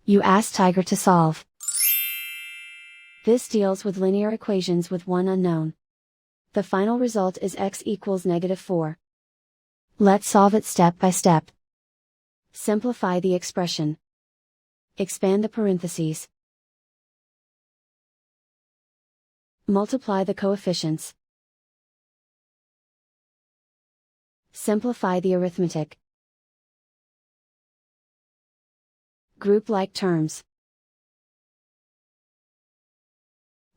You ask Tiger to solve. This deals with linear equations with one unknown. The final result is x equals -4. Let's solve it step by step. Simplify the expression. Expand the parentheses. Multiply the coefficients. Simplify the arithmetic. Group like terms.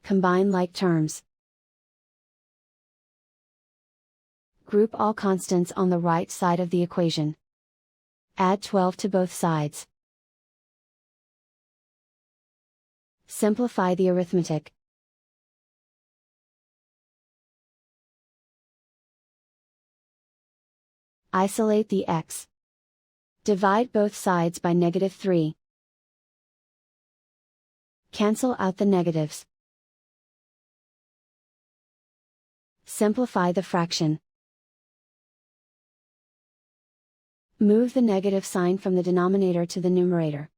Combine like terms. Group all constants on the right side of the equation. Add 12 to both sides. Simplify the arithmetic. Isolate the x. Divide both sides by -3. Cancel out the negatives. Simplify the fraction. Move the negative sign from the denominator to the numerator.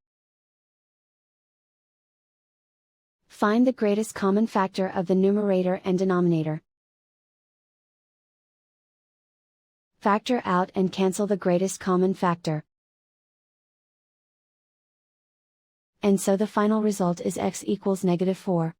Find the greatest common factor of the numerator and denominator. Factor out and cancel the greatest common factor. And so the final result is x equals -4.